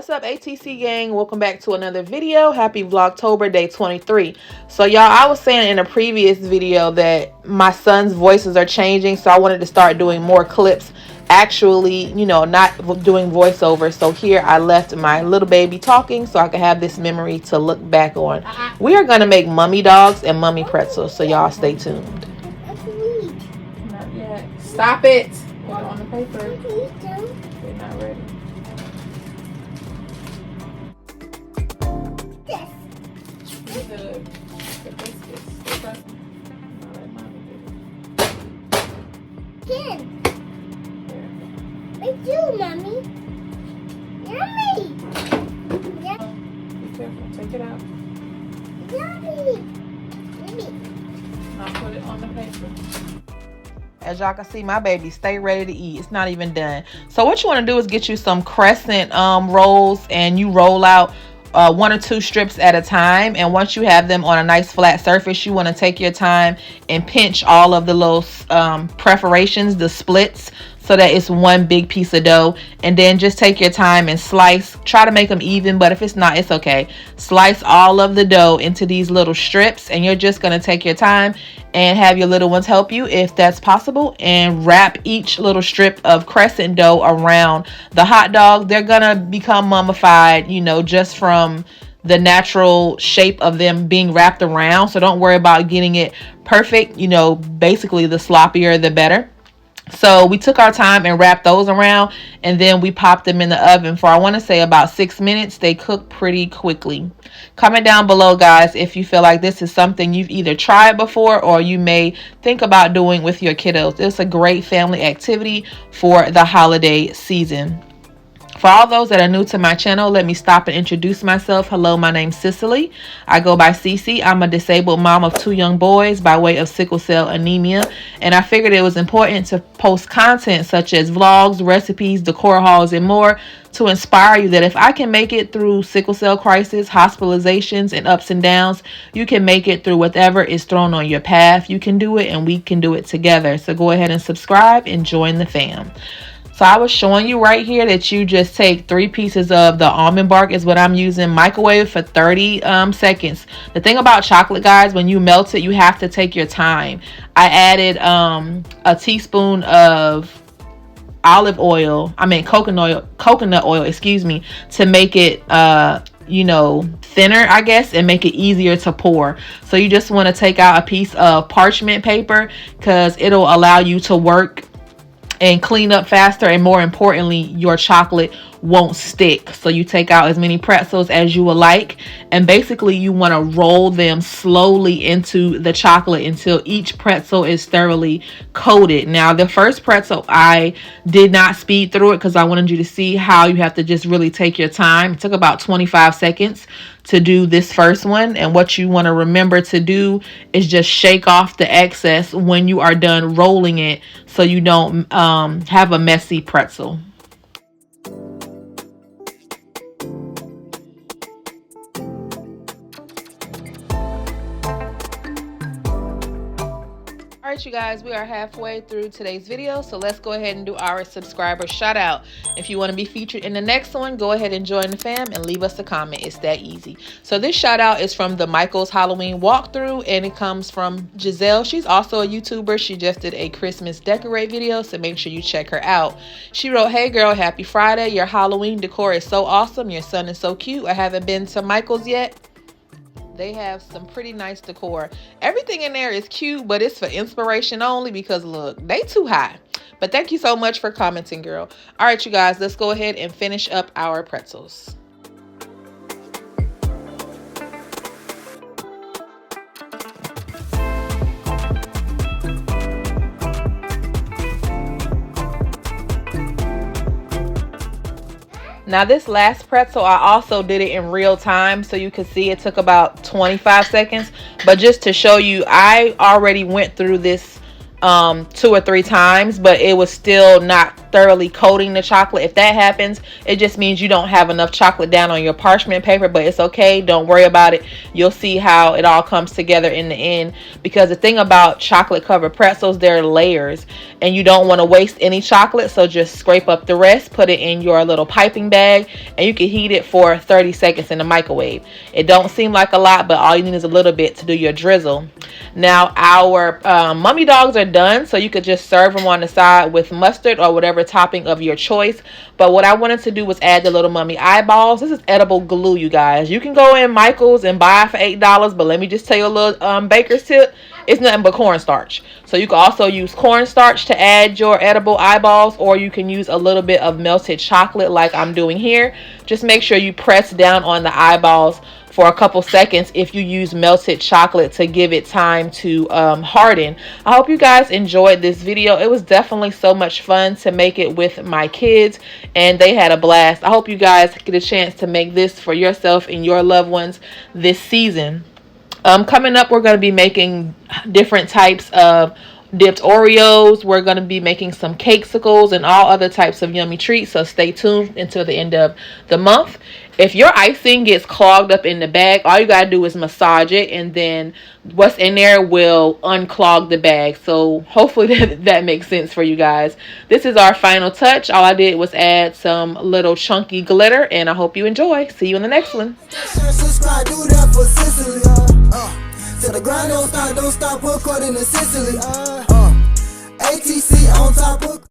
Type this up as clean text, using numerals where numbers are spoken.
What's up, ATC gang? Welcome back to another video. Happy Vlogtober day 23. So y'all, I was saying in a previous video that my son's voices are changing, so I wanted to start doing more clips actually, you know, not doing voiceover. So here I left my little baby talking so I could have this memory to look back on. We are gonna make mummy dogs and mummy pretzels, so y'all stay tuned. Not yet. Stop it. Put it on the paper. They're not ready. The biscuits. Again. It's you, Mommy. Yummy. Be careful. Take it out. Yummy. Yummy. I'll put it on the paper. As y'all can see, my baby stay ready to eat. It's not even done. So what you want to do is get you some crescent rolls, and you roll out 1 or 2 strips at a time. And once you have them on a nice flat surface, you want to take your time and pinch all of the little perforations, the splits, so that it's one big piece of dough. And then just take your time and slice. Try to make them even, but if it's not, it's okay. Slice all of the dough into these little strips, and you're just going to take your time and have your little ones help you if that's possible, and wrap each little strip of crescent dough around the hot dog. They're gonna become mummified, you know, just from the natural shape of them being wrapped around. So don't worry about getting it perfect. You know, basically the sloppier the better. So we took our time and wrapped those around, and then we popped them in the oven for, I want to say, about 6 minutes. They cook pretty quickly. Comment down below, guys, if you feel like this is something you've either tried before or you may think about doing with your kiddos. It's a great family activity for the holiday season. For all those that are new to my channel, let me stop and introduce myself. Hello, my name's Cicely. I go by Cece. I'm a disabled mom of 2 young boys by way of sickle cell anemia. And I figured it was important to post content such as vlogs, recipes, decor hauls, and more to inspire you that if I can make it through sickle cell crisis, hospitalizations, and ups and downs, you can make it through whatever is thrown on your path. You can do it, and we can do it together. So go ahead and subscribe and join the fam. So I was showing you right here that you just take 3 pieces of the almond bark is what I'm using. Microwave for 30 seconds. The thing about chocolate, guys, when you melt it, you have to take your time. I added a teaspoon of coconut oil, excuse me, to make it you know, thinner, I guess, and make it easier to pour. So you just want to take out a piece of parchment paper because it'll allow you to work and clean up faster, and more importantly, your chocolate won't stick. So you take out as many pretzels as you would like, and basically you want to roll them slowly into the chocolate until each pretzel is thoroughly coated. Now, the first pretzel, I did not speed through it because I wanted you to see how you have to just really take your time. It took about 25 seconds to do this first one, and what you want to remember to do is just shake off the excess when you are done rolling it so you don't have a messy pretzel. Alright, you guys, we are halfway through today's video, so let's go ahead and do our subscriber shout out. If you want to be featured in the next one, go ahead and join the fam and leave us a comment. It's that easy. So this shout out is from the Michael's Halloween walkthrough, and it comes from Giselle. She's also a YouTuber. She just did a Christmas decorate video, so make sure you check her out. She wrote, "Hey girl, happy Friday. Your Halloween decor is so awesome. Your son is so cute. I haven't been to Michael's yet. They have some pretty nice decor. Everything in there is cute, but it's for inspiration only because look, they too high." But thank you so much for commenting, girl. All right, you guys, let's go ahead and finish up our pretzels. Now this last pretzel, I also did it in real time, so you can see it took about 25 seconds. But just to show you, I already went through this 2 or 3 times, but it was still not thoroughly coating the chocolate. If that happens, it just means you don't have enough chocolate down on your parchment paper, but it's okay. Don't worry about it. You'll see how it all comes together in the end, because the thing about chocolate covered pretzels, they're layers, and you don't want to waste any chocolate. So just scrape up the rest, put it in your little piping bag, and you can heat it for 30 seconds in the microwave. It don't seem like a lot, but all you need is a little bit to do your drizzle. Now our mummy dogs are done, so you could just serve them on the side with mustard or whatever topping of your choice. But what I wanted to do was add the little mummy eyeballs. This is edible glue, you guys. You can go in Michael's and buy it for $8, but let me just tell you a little baker's tip. It's nothing but cornstarch. So you can also use cornstarch to add your edible eyeballs, or you can use a little bit of melted chocolate like I'm doing here. Just make sure you press down on the eyeballs for a couple seconds if you use melted chocolate to give it time to harden. I hope you guys enjoyed this video. It was definitely so much fun to make it with my kids, and they had a blast. I hope you guys get a chance to make this for yourself and your loved ones this season. Coming up, we're going to be making different types of dipped Oreos. We're going to be making some cakesicles and all other types of yummy treats, so stay tuned until the end of the month. If your icing gets clogged up in the bag, all you got to do is massage it, and then what's in there will unclog the bag. So hopefully that makes sense for you guys. This is our final touch. All I did was add some little chunky glitter, and I hope you enjoy. See you in the next one. Subscribe, do that for CICELY. Till the grind don't stop, according to CICELY. ATC on top of